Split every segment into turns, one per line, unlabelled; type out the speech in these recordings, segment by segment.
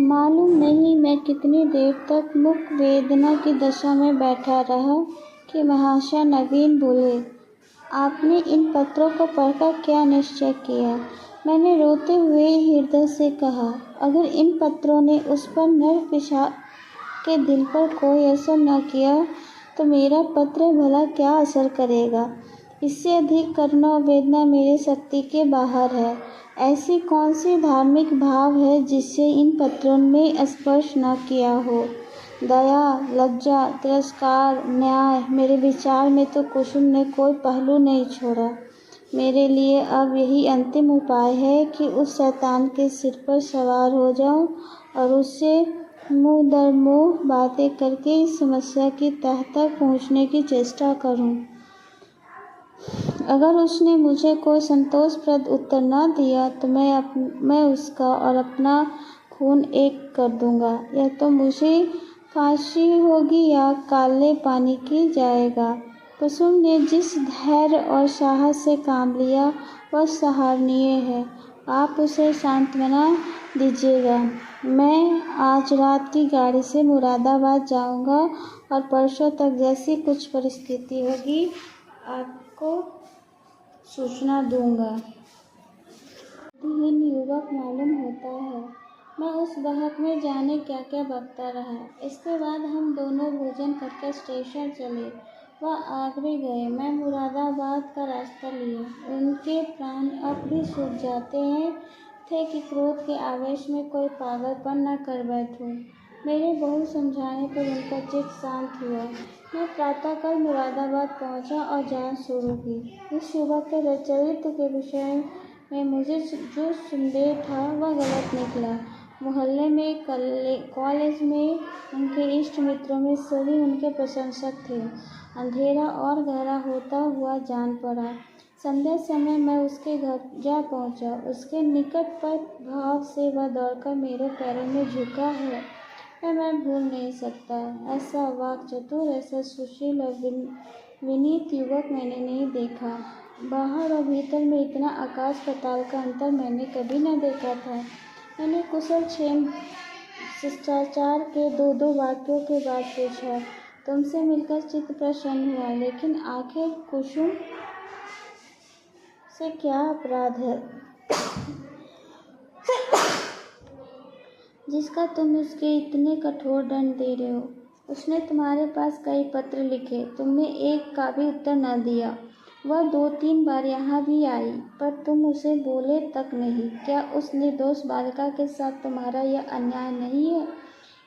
मालूम नहीं मैं कितनी देर तक मुख वेदना की दशा में बैठा रहा कि महाशय नवीन बोले, आपने इन पत्रों को पढ़कर क्या निश्चय किया? मैंने रोते हुए हृदय से कहा, अगर इन पत्रों ने उस पर नर पिशाच के दिल पर कोई असर न किया तो मेरा पत्र भला क्या असर करेगा? इससे अधिक करुणा और वेदना मेरी शक्ति के बाहर है। ऐसी कौन सी धार्मिक भाव है जिससे इन पत्रों में स्पर्श न किया हो? दया, लज्जा, तिरस्कार, न्याय, मेरे विचार में तो कुसुम ने कोई पहलू नहीं छोड़ा। मेरे लिए अब यही अंतिम उपाय है कि उस शैतान के सिर पर सवार हो जाऊं और उससे मुंह दर मुंह बातें करके इस समस्या की तह तक पहुंचने की चेष्टा करूं। अगर उसने मुझे कोई संतोषप्रद उत्तर न दिया तो मैं उसका और अपना खून एक कर दूंगा। या तो मुझे फांसी होगी या काले पानी की जाएगा। कुसुम ने जिस धैर्य और साहस से काम लिया वह सराहनीय है। आप उसे सांत्वना दीजिएगा। मैं आज रात की गाड़ी से मुरादाबाद जाऊंगा और परसों तक जैसी कुछ परिस्थिति होगी आपको सूचना दूंगा। बुद्धिहीन युवक मालूम होता है। मैं उस बहक में जाने क्या क्या बकता रहा। इसके बाद हम दोनों भोजन करके स्टेशन चले। वह आगरे गए, मैं मुरादाबाद का रास्ता लिया। उनके प्राण अब भी सूख जाते थे कि क्रोध के आवेश में कोई पागलपन न कर बैठूं। मेरे बहुत समझाने पर उनका चित्त शांत हुआ। मैं प्रातःकाल मुरादाबाद पहुंचा और जांच शुरू की। इस युवक के चरित्र के विषय में मुझे जो संदेह था वह गलत निकला। मोहल्ले में, कॉलेज में, उनके इष्ट मित्रों में सभी उनके प्रशंसक थे। अंधेरा और गहरा होता हुआ जान पड़ा। संध्या समय मैं उसके घर जा पहुंचा। उसके निकट पर भाव से वह दौड़कर मेरे पैरों में झुका है मैं भूल नहीं सकता। ऐसा वाक्चतुर, ऐसा सुशील और विनीत युवक मैंने नहीं देखा। बाहर और भीतर में इतना आकाश पाताल का अंतर मैंने कभी न देखा था। मैंने कुशल क्षेम शिष्टाचार के दो वाक्यों के बाद पूछा, तुमसे मिलकर चित्त प्रसन्न हुआ, लेकिन आखिर कुसुम से क्या अपराध है जिसका तुम उसके इतने कठोर दंड दे रहे हो? उसने तुम्हारे पास कई पत्र लिखे, तुमने एक का भी उत्तर न दिया। वह 2-3 बार यहाँ भी आई, पर तुम उसे बोले तक नहीं। क्या उस निर्दोष बालिका के साथ तुम्हारा यह अन्याय नहीं है?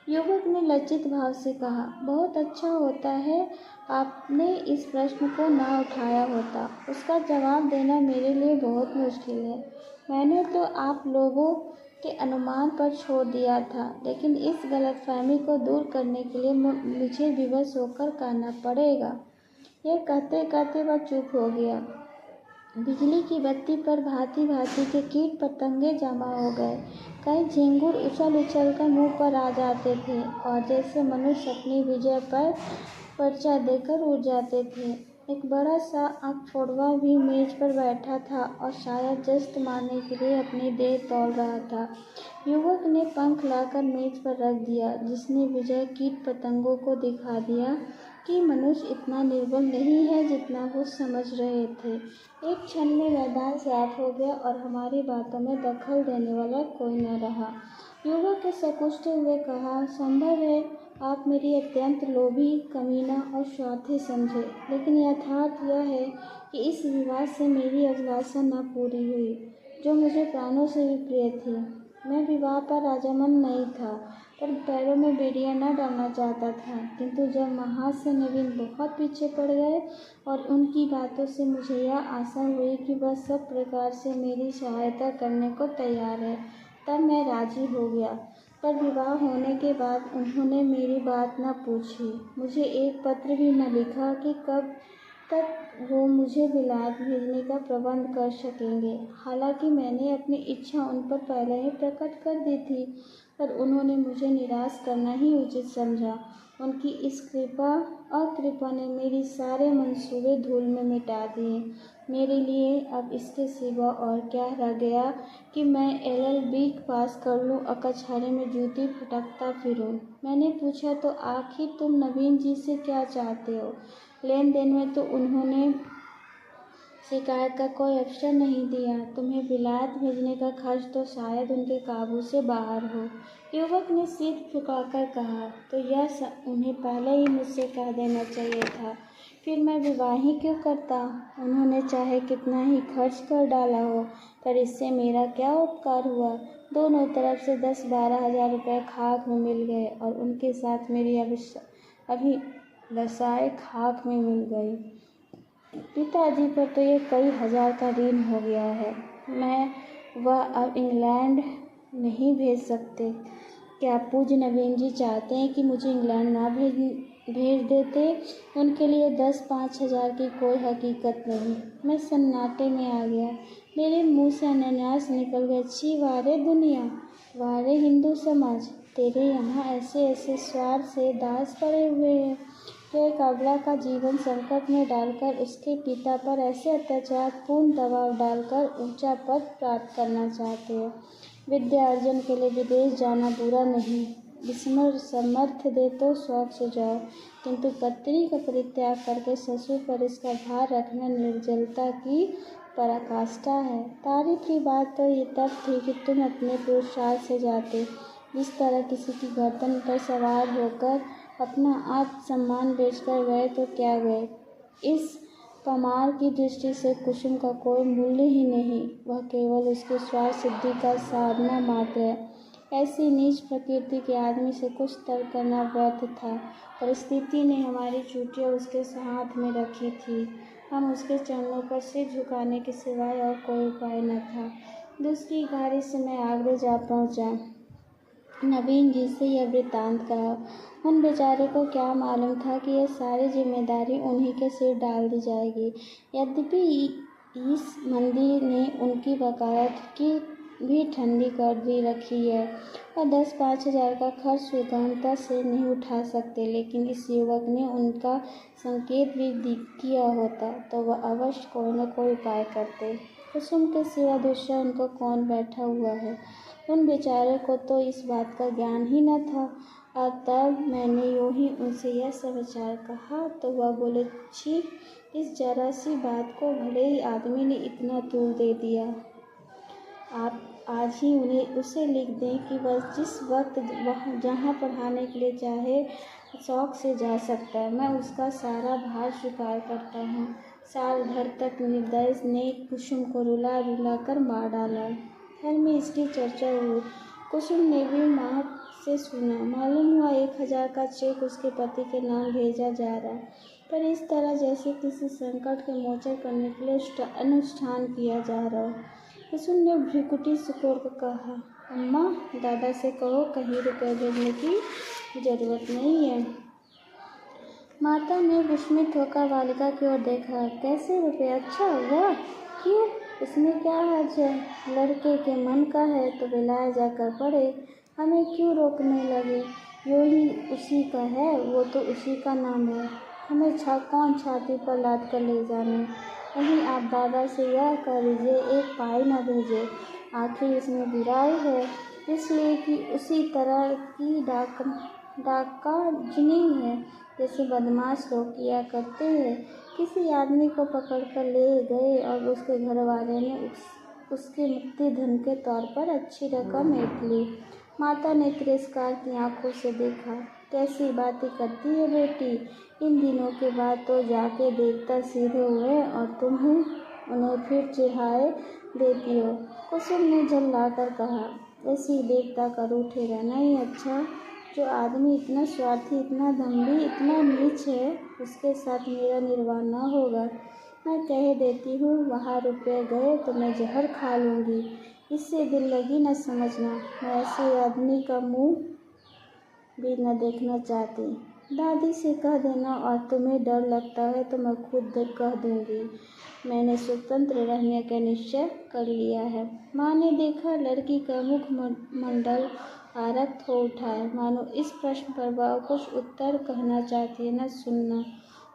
युवक ने लज्जित भाव से कहा, बहुत अच्छा होता है आपने इस प्रश्न को न उठाया होता। उसका जवाब देना मेरे लिए बहुत मुश्किल है। मैंने तो आप लोगों के अनुमान पर छोड़ दिया था, लेकिन इस गलतफहमी को दूर करने के लिए मुझे विवश होकर कहना पड़ेगा। यह कहते कहते वह चुप हो गया। बिजली की बत्ती पर भांति भांति के कीट पतंगे जमा हो गए। कई झिंगुर उछल उछल कर मुंह पर आ जाते थे और जैसे मनुष्य अपनी विजय पर पर्चा देकर उड़ जाते थे। एक बड़ा सा अकफोड़वा भी मेज पर बैठा था और शायद जश्न मारने के लिए अपनी देह तौल रहा था। युवक ने पंख लाकर मेज पर रख दिया, जिसने विजय कीट पतंगों को दिखा दिया कि मनुष्य इतना निर्बल नहीं है जितना वो समझ रहे थे। एक क्षण में मैदान साफ हो गया और हमारी बातों में दखल देने वाला कोई न रहा। युवक ने संकुचित हुए कहा, संभव है आप मेरी अत्यंत लोभी, कमीना और स्वार्थी समझे, लेकिन यथार्थ यह है कि इस विवाद से मेरी अभिलाषा न पूरी हुई, जो मुझे प्राणों से भी प्रिय थी। मैं विवाह पर राजामन नहीं था, पर पैरों में बेड़ियां न डालना चाहता था। किंतु जब महाशय नवीन बहुत पीछे पड़ गए और उनकी बातों से मुझे यह आशा हुई कि वह सब प्रकार से मेरी सहायता करने को तैयार है, तब मैं राजी हो गया। पर विवाह होने के बाद उन्होंने मेरी बात न पूछी, मुझे एक पत्र भी न लिखा कि कब तक वो मुझे विलायत भेजने का प्रबंध कर सकेंगे। हालांकि मैंने अपनी इच्छा उन पर पहले ही प्रकट कर दी थी, पर उन्होंने मुझे निराश करना ही उचित समझा उनकी इस कृपा और कृपा ने मेरी सारे मंसूबे धूल में मिटा दिए। मेरे लिए अब इसके सिवा और क्या रह गया कि मैं LLB पास कर लूँ और कचहरे में जूती फटकता फिरूँ। मैंने पूछा, तो आखिर तुम नवीन जी से क्या चाहते हो? लेन देन में तो उन्होंने शिकायत का कोई अवसर नहीं दिया। तुम्हें विलायत भेजने का खर्च तो शायद उनके काबू से बाहर हो। युवक ने सिर झुकाकर कहा, तो यह उन्हें पहले ही मुझसे कह देना चाहिए था, फिर मैं विवाह ही क्यों करता। उन्होंने चाहे कितना ही खर्च कर डाला हो, पर इससे मेरा क्या उपकार हुआ। दोनों तरफ से 10-12 हजार रुपये खाक में मिल गए और उनके साथ मेरी अभिलाषाएं खाक में मिल गई। पिताजी पर तो ये कई हजार का ऋण हो गया है। वह अब इंग्लैंड नहीं भेज सकते। क्या पूज्य नवीन जी चाहते हैं कि मुझे इंग्लैंड ना भेज देते? उनके लिए 10-5 हजार की कोई हकीकत नहीं। मैं सन्नाटे में आ गया। मेरे मुंह से अनायास निकल गया, छी वारे दुनिया, वारे हिंदू समाज, तेरे यहाँ ऐसे ऐसे स्वार्थ से दास पड़े हुए हैं जो एक अबला का जीवन संकट में डालकर उसके पिता पर ऐसे अत्याचार पूर्ण दबाव डालकर ऊंचा पद प्राप्त करना चाहते हैं। विद्या अर्जन के लिए विदेश जाना बुरा नहीं, इसमें समर्थ दे तो शौक से जाओ, किंतु पत्नी का परित्याग करके ससुर पर इसका भार रखना निर्जलता की पराकाष्ठा है। तारीफ की बात तो ये तब थी कि तुम अपने पुरुषार्थ से जाते, जिस तरह किसी की गर्दन पर सवार होकर अपना आत्मसम्मान बेचकर गए तो क्या गए। इस पमार की दृष्टि से कुसुम का कोई मूल्य ही नहीं, वह केवल उसके स्वार्थ सिद्धि का साधना मात्र है। ऐसी नीच प्रकृति के आदमी से कुछ तर्क करना व्यर्थ था। परिस्थिति ने हमारी चूटियाँ उसके हाथ में रखी थी। हम उसके चरणों पर सिर झुकाने के सिवाय और कोई उपाय न था। दूसरी गाड़ी से मैं आगरा जा पहुँचा। नवीन जी से यह वृत्तांत कहा। उन बेचारे को क्या मालूम था कि यह सारी जिम्मेदारी उन्हीं के सिर डाल दी जाएगी। यद्यपि इस मंदी ने उनकी वकालत की भी ठंडी कर दी रखी है और 10-5 हजार का खर्च सुगमता से नहीं उठा सकते, लेकिन इस युवक ने उनका संकेत भी किया होता तो वह अवश्य कोई न कोई उपाय करते। कुसुम के सिवा दूसरा उनको कौन बैठा हुआ है। उन बेचारे को तो इस बात का ज्ञान ही न था। और तब मैंने यूं ही उनसे यह समाचार कहा तो वह बोले, छी, इस जरा सी बात को भले ही आदमी ने इतना तूल दे दिया। आप आज ही उसे लिख दें कि वह जिस वक्त जहाँ पढ़ाने के लिए चाहे शौक से जा सकता है। मैं उसका सारा भार स्वीकार करता हूँ। साल भर तक निर्दय ने कुसुम को रुला रुला कर मार डाला। घर में इसकी चर्चा हुई। कुसुम ने भी माँ से सुना। मालूम हुआ 1000 का चेक उसके पति के नाम भेजा जा रहा है, पर इस तरह जैसे किसी संकट के मोचन करने के लिए अनुष्ठान किया जा रहा हो। कुसुम ने भ्रुकुटी सिकोड़ कर कहा, अम्मा, दादा से कहो कहीं रुपए भेजने की जरूरत नहीं है। माता ने विस्मित होकर बालिका की ओर देखा। कैसे रुपए? अच्छा, वाह, क्यों, इसमें क्या हर्ज है? लड़के के मन का है तो विलायत जाकर पढ़े, हमें क्यों रोकने लगे? यूँ ही उसी का है, वो तो उसी का नाम है, हमें कौन छाती पर लाद कर ले जाने। नहीं, आप दादा से यह कह दीजिए 1 पाई न भेजे। आखिर इसमें बुराई है, इसलिए कि उसी तरह की डाकाजनी है जैसे बदमाश लोग किया करते हैं। किसी आदमी को पकड़कर ले गए और उसके घर वाले ने उसके मुक्ति धन के तौर पर अच्छी रकम ऐंठ ली। माता ने तिरस्कार की आंखों से देखा। कैसी बातें करती है बेटी, इन दिनों के बाद तो जाके देवता सीधे हुए और तुम्हें उन्हें फिर चिढ़ाए देती हो। कुसुम ने झल्लाकर कहा, ऐसी देवता का रूठे रहना ही अच्छा। जो आदमी इतना स्वार्थी, इतना दम्भी, इतना नीच है, उसके साथ मेरा निर्वाह न होगा। मैं कह देती हूँ, वहाँ रुपये गए तो मैं जहर खा लूँगी। इससे दिल लगी न समझना। मैं ऐसे आदमी का मुँह भी न देखना चाहती। दादी से कह देना, और तुम्हें डर लगता है तो मैं खुद कह दूँगी। मैंने स्वतंत्र रहने का निश्चय कर लिया है। माँ ने देखा लड़की का मुखमंडल आरक्त हो उठा है, मानो इस प्रश्न पर वह कुछ उत्तर कहना चाहती है, न सुनना।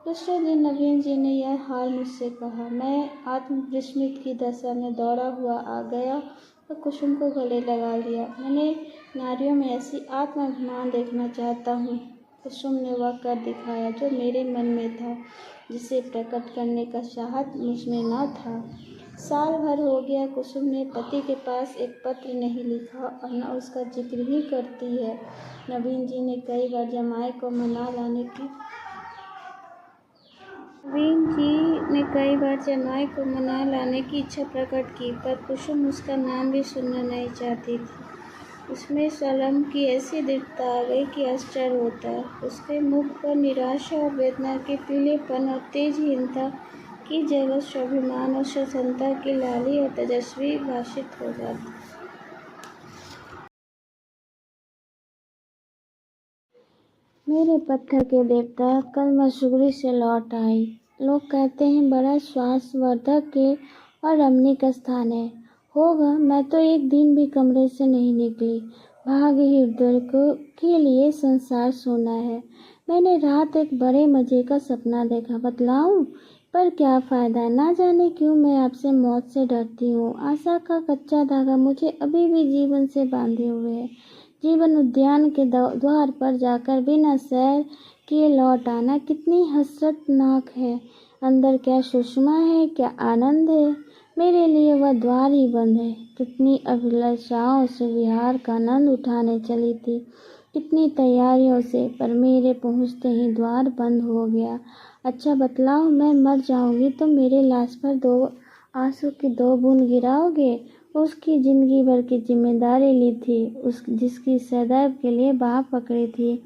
दूसरे दिन नवीन जी ने यह हाल मुझसे कहा। मैं आत्मविस्मृत की दशा में दौड़ा हुआ आ गया और कुसुम को गले लगा लिया। मैंने नारियों में ऐसी आत्माभिमान देखना चाहता हूँ। कुसुम ने वह कर दिखाया जो मेरे मन में था, जिसे प्रकट करने का चाहत मुझमें न था। साल भर हो गया कुसुम ने पति के पास एक पत्र नहीं लिखा और न उसका जिक्र ही करती है। नवीन जी ने कई बार जमाई को मना लाने की इच्छा प्रकट की, पर कुसुम उसका नाम भी सुनना नहीं चाहती थी। उसमें सलम की ऐसी दृढ़ता आ गई कि आश्चर्य होता है। उसके मुख पर निराशा और वेदना के पीलेपन और तेजहीनता की जगह स्वाभिमान और स्वतंत्रता की लाली और तेजस्वी भाषित हो जाती। मेरे पत्थर के देवता, कल मसूरी से लौट आई। लोग कहते हैं बड़ा श्वासवर्धक है और रमणीक स्थान है। होगा, मैं तो एक दिन भी कमरे से नहीं निकली। भाग्य हृदय के लिए संसार सोना है। मैंने रात एक बड़े मजे का सपना देखा। बतलाऊं? पर क्या फायदा, ना जाने क्यों मैं आपसे मौत से डरती हूँ। आशा का कच्चा धागा मुझे अभी भी जीवन से बांधे हुए है। जीवन उद्यान के द्वार पर जाकर बिना सैर किए लौट आना कितनी हसरतनाक है। अंदर क्या सुषमा है, क्या आनंद है। मेरे लिए वह द्वार ही बंद है। कितनी अभिलाषाओं से विहार का आनंद उठाने चली थी, कितनी तैयारियों से, पर मेरे पहुँचते ही द्वार बंद हो गया। अच्छा बतलाओ, मैं मर जाऊंगी तो मेरे लाश पर 2 आंसू की 2 बूंद गिराओगे? उसकी जिंदगी भर की जिम्मेदारी ली थी, जिसकी सदैव के लिए बाह पकड़ी थी,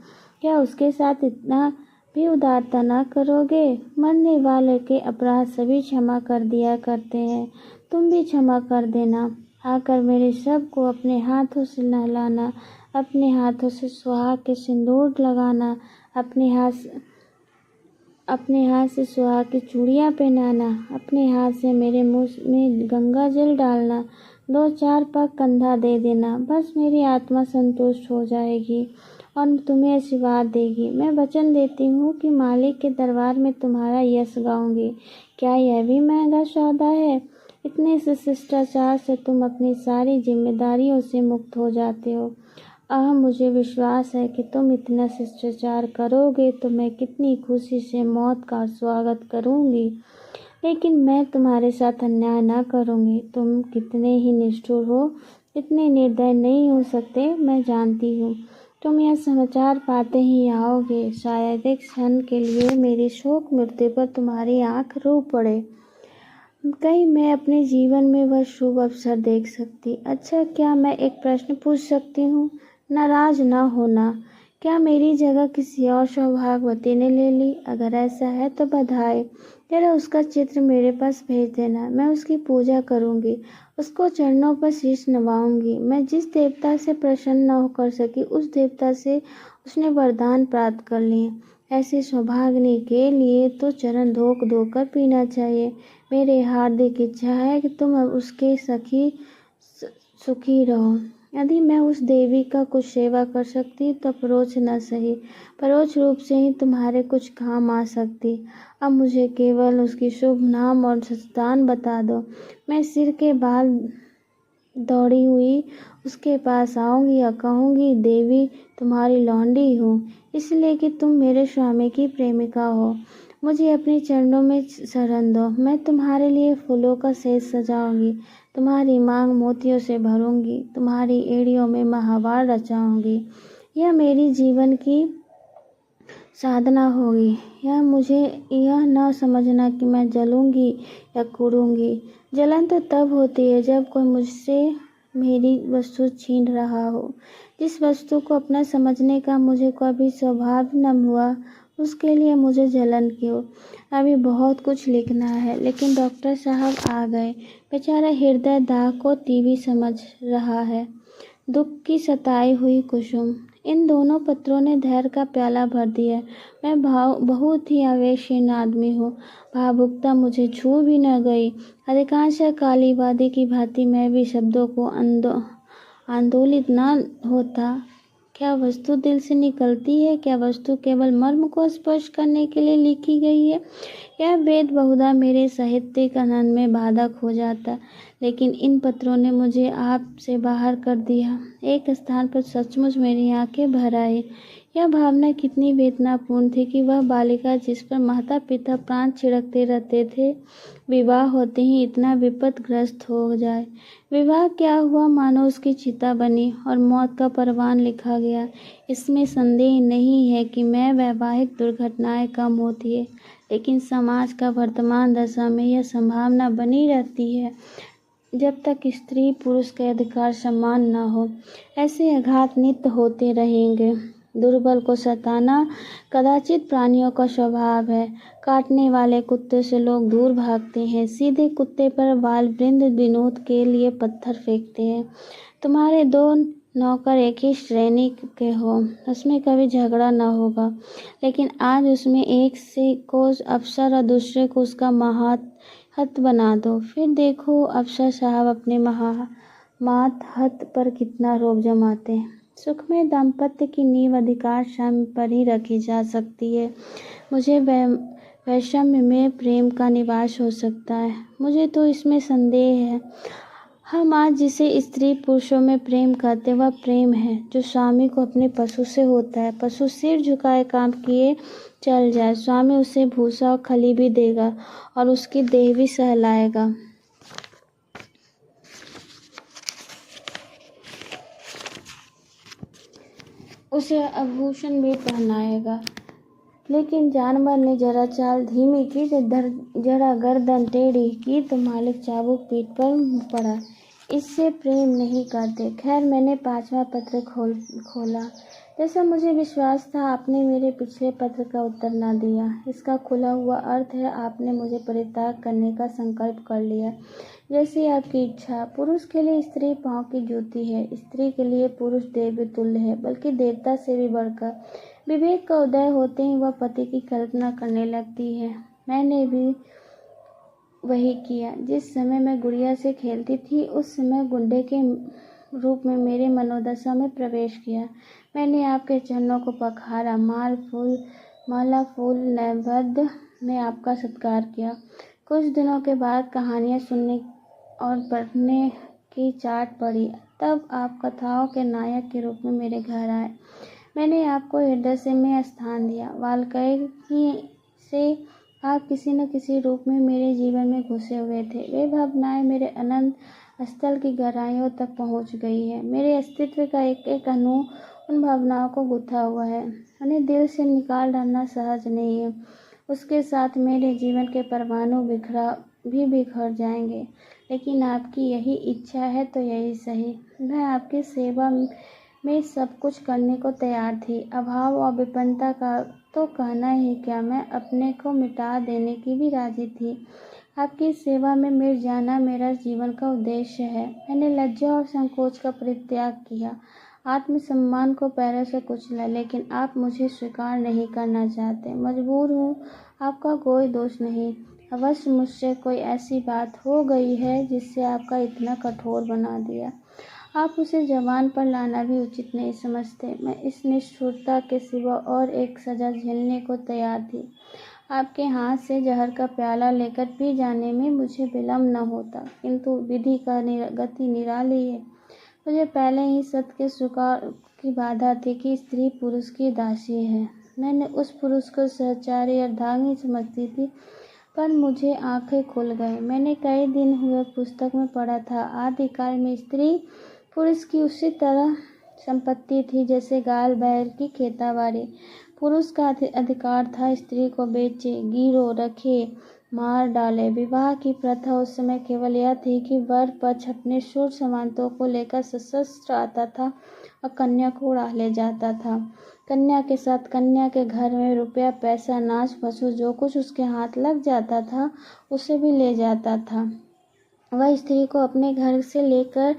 क्या उसके साथ इतना भी उदारता न करोगे? मरने वाले के अपराध सभी क्षमा कर दिया करते हैं, तुम भी क्षमा कर देना। आकर मेरे शव को अपने हाथों से नहलाना, अपने हाथों से सुहाग के सिंदूर लगाना, अपने हाथ से सुहाग की चूड़ियाँ पहनाना, अपने हाथ से मेरे मुँह में गंगा जल डालना, 2-4 पग कंधा दे देना। बस मेरी आत्मा संतुष्ट हो जाएगी और तुम्हें आशीर्वाद देगी। मैं वचन देती हूँ कि मालिक के दरबार में तुम्हारा यश गाऊंगी। क्या यह भी महंगा सौदा है? इतने से शिष्टाचार से तुम अपनी सारी जिम्मेदारियों से मुक्त हो जाते हो। मुझे विश्वास है कि तुम इतना शिष्टाचार करोगे तो मैं कितनी खुशी से मौत का स्वागत करूंगी। लेकिन मैं तुम्हारे साथ अन्याय न करूंगी। तुम कितने ही निष्ठुर हो, इतने निर्दय नहीं हो सकते, मैं जानती हूँ। तुम यह समाचार पाते ही आओगे। शायद एक क्षण के लिए मेरी शोक मृत्यु पर तुम्हारी आंख रो पड़े। कहीं मैं अपने जीवन में वह शुभ अवसर देख सकती। अच्छा, क्या मैं एक प्रश्न पूछ सकती हूँ? नाराज न होना। क्या मेरी जगह किसी और सौभाग्यवती ने ले ली? अगर ऐसा है तो बधाई। जरा उसका चित्र मेरे पास भेज देना, मैं उसकी पूजा करूंगी, उसको चरणों पर शीश नवाऊंगी। मैं जिस देवता से प्रसन्न न होकर सकी, उस देवता से उसने वरदान प्राप्त कर लिए। ऐसी सौभाग्यनी के लिए तो चरण धोकर पीना चाहिए। मेरी हार्दिक इच्छा है कि तुम उसके सुखी रहो। यदि मैं उस देवी का कुछ सेवा कर सकती तो परोक्ष न सही, परोक्ष रूप से ही तुम्हारे कुछ काम आ सकती। अब मुझे केवल उसकी शुभ नाम और स्थान बता दो। मैं सिर के बाल दौड़ी हुई उसके पास आऊंगी और कहूंगी, देवी तुम्हारी लौंडी हूँ, इसलिए कि तुम मेरे स्वामी की प्रेमिका हो। मुझे अपने चरणों में शरण दो। मैं तुम्हारे लिए फूलों का सेज सजाऊंगी, तुम्हारी मांग मोतियों से भरूंगी, तुम्हारी एड़ियों में महावार रचाऊंगी। यह मेरी जीवन की साधना होगी। मुझे यह न समझना कि मैं जलूंगी या कुरूंगी। जलन तो तब होती है जब कोई मुझसे मेरी वस्तु छीन रहा हो। जिस वस्तु को अपना समझने का मुझे कभी सौभाग्य न हुआ, उसके लिए मुझे जलन क्यों? अभी बहुत कुछ लिखना है, लेकिन डॉक्टर साहब आ गए। बेचारा हृदय दाग को तीव्र समझ रहा है। दुख की सताई हुई कुसुम। इन दोनों पत्रों ने धैर्य का प्याला भर दिया। मैं बहुत ही आवेशहीन आदमी हूँ। भावुकता मुझे छू भी न गई। अधिकांश कालीवादी की भांति मैं भी शब्दों को आंदोलित ना होता। क्या वस्तु दिल से निकलती है? क्या वस्तु केवल मर्म को स्पर्श करने के लिए लिखी गई है? यह वेद बहुधा मेरे साहित्यिक आनंद में बाधक हो जाता, लेकिन इन पत्रों ने मुझे आप से बाहर कर दिया। एक स्थान पर सचमुच मेरी आंखें भर आई। यह भावना कितनी वेदनापूर्ण थी कि वह बालिका जिस पर माता पिता प्राण छिड़कते रहते थे, विवाह होते ही इतना विपदग्रस्त हो जाए। विवाह क्या हुआ, मानो उसकी चिता बनी और मौत का परवान लिखा गया। इसमें संदेह नहीं है कि मैं वैवाहिक दुर्घटनाएं कम होती है, लेकिन समाज का वर्तमान दशा में यह संभावना बनी रहती है जब तक स्त्री पुरुष के अधिकार समान न हो। ऐसे आघात नित्य होते रहेंगे। दुर्बल को सताना कदाचित प्राणियों का स्वभाव है। काटने वाले कुत्ते से लोग दूर भागते हैं। सीधे कुत्ते पर बाल वृंद विनोद के लिए पत्थर फेंकते हैं। तुम्हारे दो नौकर एक ही श्रेणी के हो, उसमें कभी झगड़ा न होगा, लेकिन आज उसमें एक से को अफसर और दूसरे को उसका मातहत बना दो। फिर देखो अफसर साहब अपने मातहत पर कितना रोब जमाते हैं। सुखमय दाम्पत्य की नींव अधिकार साम्य पर ही रखी जा सकती है। मुझे वैषम्य में प्रेम का निवास हो सकता है, मुझे तो इसमें संदेह है। हम आज जिसे स्त्री पुरुषों में प्रेम कहते वह प्रेम है जो स्वामी को अपने पशु से होता है। पशु सिर झुकाए काम किए चल जाए, स्वामी उसे भूसा और खली भी देगा और उसकी देह भी सहलाएगा। उसे आभूषण भी पहनाएगा। लेकिन जानवर ने जरा चाल धीमी की, जरा गर्दन टेढ़ी की तो मालिक चाबुक पीठ पर पड़ा। इससे प्रेम नहीं करते। खैर, मैंने 5वां पत्र खोला। जैसा मुझे विश्वास था, आपने मेरे पिछले पत्र का उत्तर न दिया। इसका खुला हुआ अर्थ है आपने मुझे परित्याग करने का संकल्प कर लिया। जैसी आपकी इच्छा। पुरुष के लिए स्त्री पांव की जूती है, स्त्री के लिए पुरुष देव तुल्य है, बल्कि देवता से भी बढ़कर। विवेक का उदय होते ही वह पति की कल्पना करने लगती है। मैंने भी वही किया। जिस समय मैं गुड़िया से खेलती थी, उस समय गुड्डे के रूप में मेरे मनोदशा में प्रवेश किया। मैंने आपके चरणों को पखारा, माला फूल नैवेद्य में आपका सत्कार किया। कुछ दिनों के बाद कहानियाँ सुनने और पढ़ने की चाट पड़ी। तब आप कथाओं के नायक के रूप में मेरे घर आए। मैंने आपको हृदय से में स्थान दिया। वाल्मीकि से आप किसी न किसी रूप में मेरे जीवन में घुसे हुए थे। वे भावनाएं मेरे अनंत स्थल की गहराइयों तक पहुंच गई है। मेरे अस्तित्व का एक एक अणु उन भावनाओं को गुथा हुआ है। उन्हें दिल से निकाल डालना सहज नहीं है। उसके साथ मेरे जीवन के परमाणु बिखर जाएंगे। लेकिन आपकी यही इच्छा है तो यही सही। मैं आपकी सेवा में सब कुछ करने को तैयार थी। अभाव और विपन्नता का तो कहना ही क्या, मैं अपने को मिटा देने की भी राजी थी। आपकी सेवा में मिट जाना मेरा जीवन का उद्देश्य है। मैंने लज्जा और संकोच का परित्याग किया, आत्मसम्मान को पैरों से कुचला, लेकिन आप मुझे स्वीकार नहीं करना चाहते। मजबूर हूँ, आपका कोई दोष नहीं। अवश्य मुझसे कोई ऐसी बात हो गई है जिससे आपका इतना कठोर बना दिया। आप उसे जबान पर लाना भी उचित नहीं समझते। मैं इस निष्ठुरता के सिवा और एक सजा झेलने को तैयार थी। आपके हाथ से जहर का प्याला लेकर पी जाने में मुझे विलम्ब न होता, किंतु विधि का गति निराली है। मुझे पहले ही सत्य के स्वीकार की बाधा थी कि स्त्री पुरुष की दासी है। मैंने उस पुरुष को सहचारी और धार्मी समझती थी, पर मुझे आंखें खुल गई। मैंने कई दिन हुए पुस्तक में पढ़ा था, आदिकाल में स्त्री पुरुष की उसी तरह संपत्ति थी जैसे गाय बैल की खेताबाड़ी। पुरुष का अधिकार था स्त्री को बेचे, गिरो रखे, मार डाले। विवाह की प्रथा उस समय केवल यह थी कि वर पक्ष अपने शूर सामंतों को लेकर सशस्त्र आता था और कन्या को उड़ा ले जाता था। कन्या के साथ कन्या के घर में रुपया, पैसा, नाच पशु, जो कुछ उसके हाथ लग जाता था उसे भी ले जाता था। वह स्त्री को अपने घर से लेकर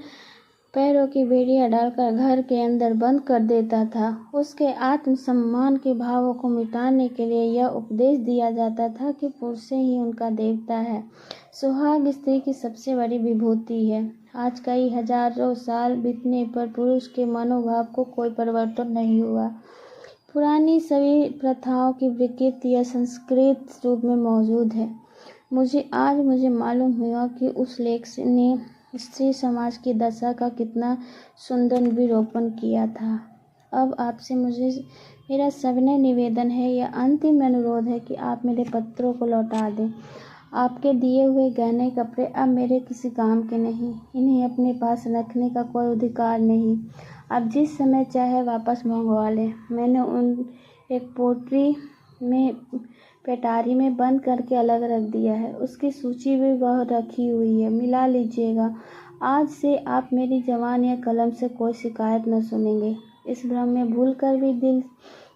पैरों की बेड़ियां डालकर घर के अंदर बंद कर देता था। उसके आत्मसम्मान के भावों को मिटाने के लिए यह उपदेश दिया जाता था कि पुरुष ही उनका देवता है। सुहाग स्त्री की सबसे बड़ी विभूति है। आज कई हजारों साल बीतने पर पुरुष के मनोभाव को कोई परिवर्तन नहीं हुआ। पुरानी सभी प्रथाओं की विकृति या संस्कृत रूप में मौजूद है। मुझे मालूम हुआ कि उस लेख ने स्त्री समाज की दशा का कितना सुंदर निरूपण किया था। अब आपसे मेरा सविनय निवेदन है या अंतिम अनुरोध है कि आप मेरे पत्रों को लौटा दें। आपके दिए हुए गहने कपड़े अब मेरे किसी काम के नहीं, इन्हें अपने पास रखने का कोई अधिकार नहीं। आप जिस समय चाहे वापस मंगवा लें। मैंने उन एक पेटारी में बंद करके अलग रख दिया है। उसकी सूची भी वह रखी हुई है, मिला लीजिएगा। आज से आप मेरी जबान या कलम से कोई शिकायत न सुनेंगे। इस भ्रम में भूल कर भी दिल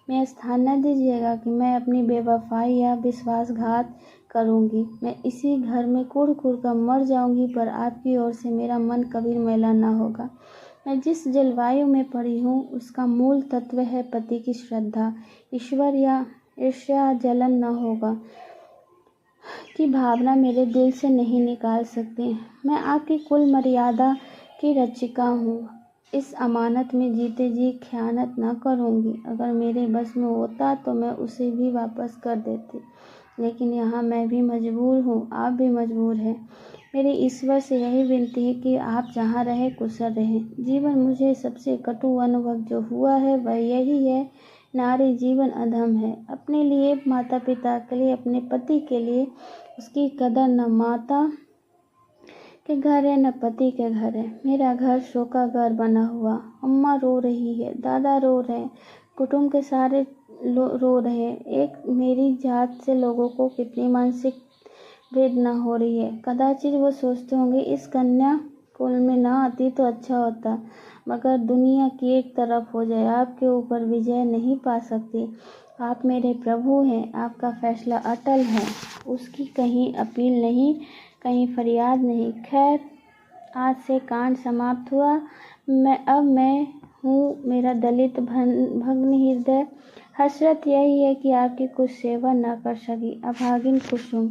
में स्थान न दीजिएगा कि मैं अपनी बेवफाई या विश्वासघात करूंगी। मैं इसी घर में कुढ़ कर मर जाऊंगी, पर आपकी ओर से मेरा मन कभी मैला न होगा। मैं जिस जलवायु में पड़ी हूँ उसका मूल तत्व है पति की श्रद्धा, ईश्वर या ईर्ष्या जलन न होगा की भावना मेरे दिल से नहीं निकाल सकती। मैं आपकी कुल मर्यादा की रक्षिका हूँ। इस अमानत में जीते जी खयानत न करूँगी। अगर मेरे बस में होता तो मैं उसे भी वापस कर देती, लेकिन यहाँ मैं भी मजबूर हूँ, आप भी मजबूर हैं। मेरी ईश्वर से यही विनती है कि आप जहाँ रहें कुशल रहें। जीवन मुझे सबसे कटु अनुभव जो हुआ है वह यही है, नारी जीवन अधम है। अपने लिए, माता पिता के लिए, अपने पति के लिए उसकी कदर न माता के घर है न पति के घर है। मेरा घर शोका घर बना हुआ। अम्मा रो रही है, दादा रो रहे हैं, कुटुंब के सारे रो रहे हैं। एक मेरी जात से लोगों को कितनी मानसिक वेदना हो रही है। कदाचित वो सोचते होंगे इस कन्या कुल में ना आती तो अच्छा होता, मगर दुनिया की एक तरफ हो जाए आपके ऊपर विजय नहीं पा सकती। आप मेरे प्रभु हैं, आपका फैसला अटल है, उसकी कहीं अपील नहीं, कहीं फरियाद नहीं। खैर, आज से कांड समाप्त हुआ। मैं हूँ मेरा दलित भग्न हृदय। हसरत यही है कि आपकी कुछ सेवा न कर सकी। अभागिन कुसुम।